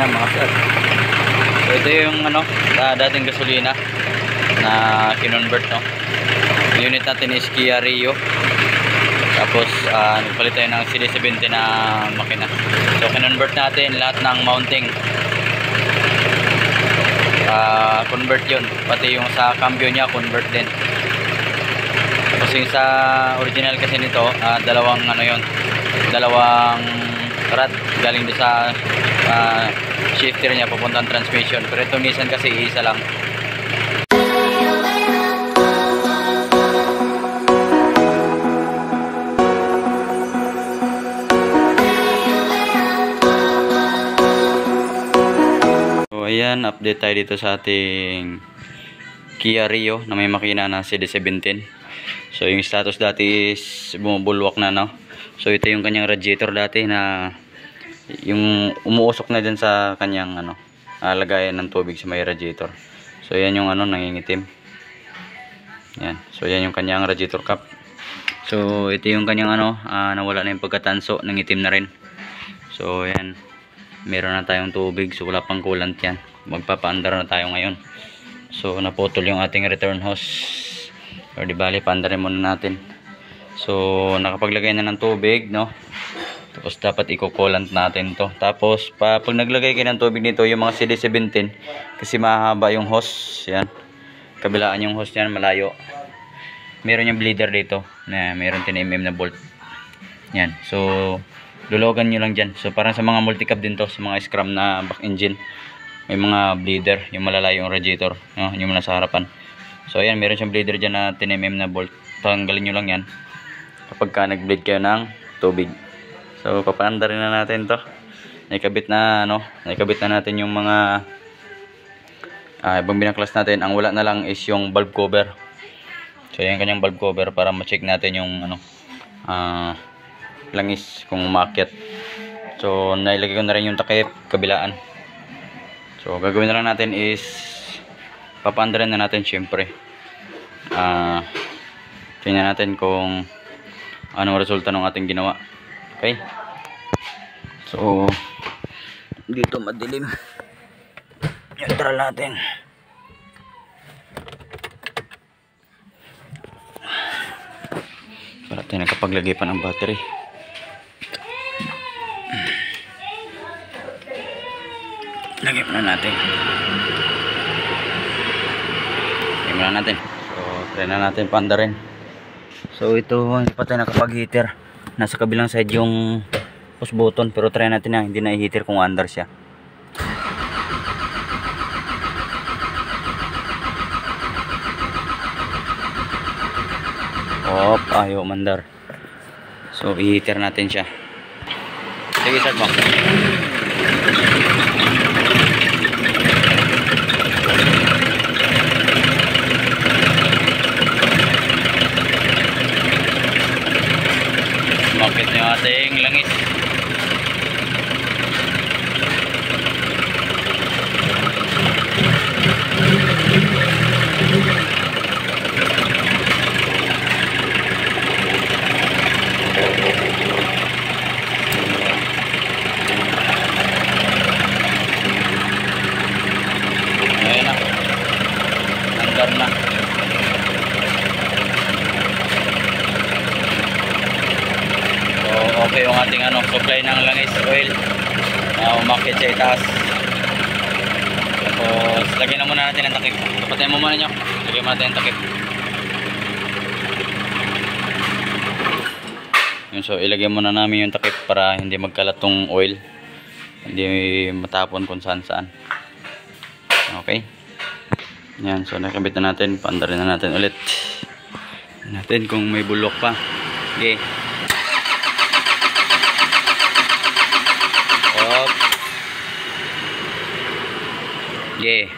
na mga sir. So ito yung ano, dating gasolina na kinonvert, no. Yung unit natin is Kia Rio. Tapos nagpalit tayo ng CD70 na makina. So kinonvert natin lahat ng mounting. Convert yun. Pati yung sa cambio niya convert din. Tapos yung sa original kasi nito, dalawang ano yun, dalawang rod galing doon sa shifter niya papuntang transmission. Pero itong Nissan kasi isa lang. Ayan, update tayo dito sa ating Kia Rio na may makina na CD17. So yung status dati is bumubulwak na, no. So ito yung kanyang radiator dati na yung umuusok na dyan sa kanyang ano, lagayan ng tubig sa may radiator. So yan yung ano, nangingitim. Yan. So yan yung kanyang radiator cap. So ito yung kanyang ano, nawala na yung pagkatanso, nangitim na rin. So yan, meron na tayong tubig, so wala pang coolant yan. Magpapaandar na tayo ngayon. So naputol yung ating return hose, or di bali paandarin muna natin. So nakapaglagay na ng tubig, no. Tapos dapat i-coolant natin to. Tapos pag naglagay kayo ng tubig nito, yung mga CD17, kasi mahaba yung hose, yan, kabilaan yung hose yan, malayo. Meron yung bleeder dito na meron 10mm na bolt. Yan, so lulugan nyo lang dyan. So parang sa mga multicab din to, sa mga scrum na back engine, may mga bleeder, yung malalayo yung radiator, no? Yung nasa harapan. So ayan, meron siyang bleeder dyan na 10mm na bolt. Tanggalin nyo lang yan kapag ka nag-bleed kayo ng tubig. So papaandarin na natin to. Naikabit na, no? Naikabit na natin yung mga ibang binaklas natin. Ang wala na lang is yung valve cover. So yan kanyang valve cover para ma-check natin yung ano, langis kung umakyat. So nailagay ko na rin yung takip kabilaan. So gagawin na lang natin is papaandarin na natin syempre. Tingnan natin kung anong resulta ng ating ginawa. Okay, so dito madilim, neutral natin. Para tayo nakapaglagay pa ng battery. Lagay muna natin. Lagay muna natin. So try na natin paandarin. So ito, hindi pa tayo nakapag-heater. Nasa kabilang side yung push button, pero try natin na hindi na i-heater kung under siya. Op, ayaw mandar. So i-heater natin siya. Sige, start mo. Bakit yung ating langis. Ayan na. Andar na. Okay yung ating ano, supply ng langis oil na umakit sa itaas. Tapos lagyan na muna natin ang takip. Patayin mo muna nyo, lagyan mo natin ang takip. Yun, so ilagay muna namin yung takip para hindi magkalat tong oil, hindi matapon kung saan saan. Okay, yan, so nakabit na natin. Paandarin na natin ulit natin kung may bulok pa. Okay, op. Okay,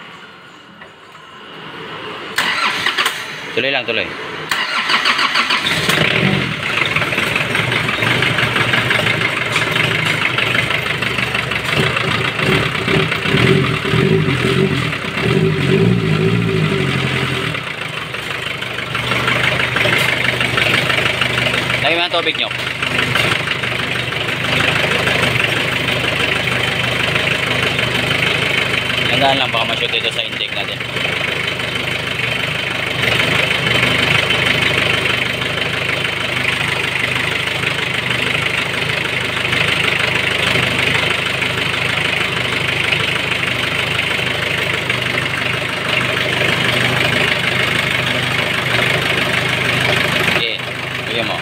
tuloy lang, tuloy. Lagyan mo ang tubig nyo. Dahan-dahan lang, baka ma-shoot dito sa intake natin. Okay, bigyan mo.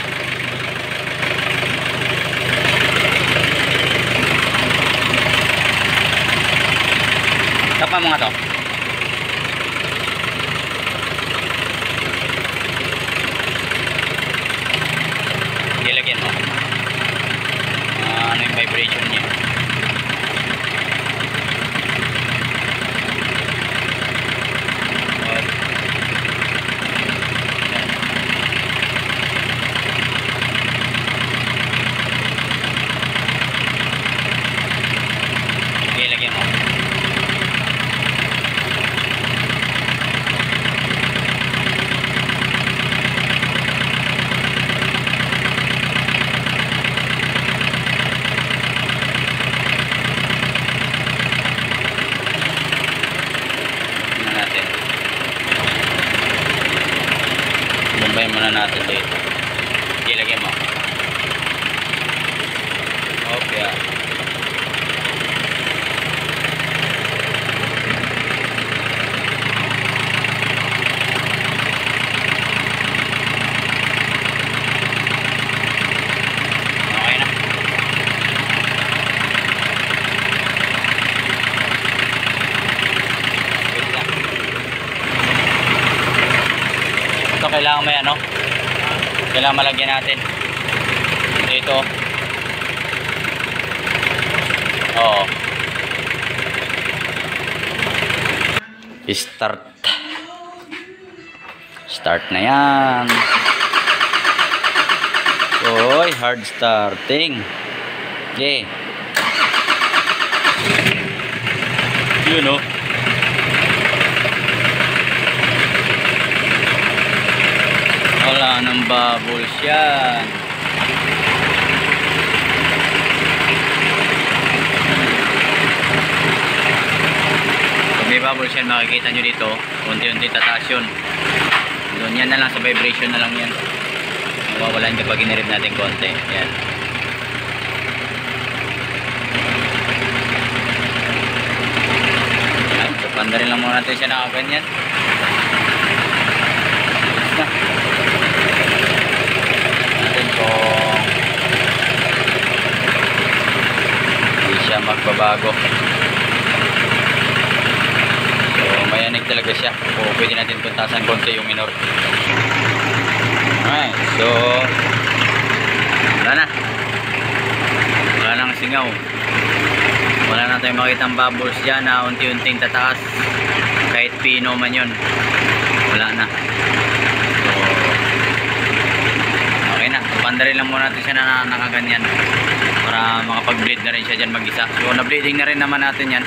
Takpan mo nga to. Ilagyan mo. Ano yung vibration niya. Okay, lagyan mo. Bumbayin muna natin dito. Ilagay mo. Okay. Okay na. Ito kailangan may ano, kailangan malagyan natin dito. Oo, start na yan. Oy, hard starting. Okay, yun o. Wala nang bubbles yan. Kung may bubbles yan, makikita nyo dito, unti-unti tataas yun. Doon yan na lang, sa vibration na lang yan. Mawawalan kapag inirib natin konti. Yan. Yan. So, pandarin lang muna natin siya nakaganyan. Natin kung hindi siya magbabago. So mayanig talaga siya. O pwede natin puntasan konti yung minor. Alright, so wala na. Wala nang singaw. Wala na tayong makitang bubbles dyan na unti-unting tataas. Kahit pino man yun, wala na. Pandarin lang muna natin siya na nakaganyan para makapag-bleed na rin siya dyan mag-isa. So na-bleeding na rin naman natin yan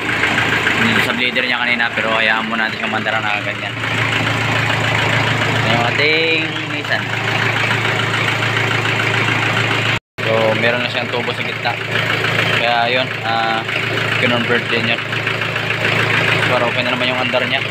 sa bleeder niya kanina, pero hayaan muna natin siyang mandara nakaganyan. Ito yung ating Nissan. So meron na siyang tubo sa gitna, kaya yun, kinonvert din yun. So okay na naman yung andar niya.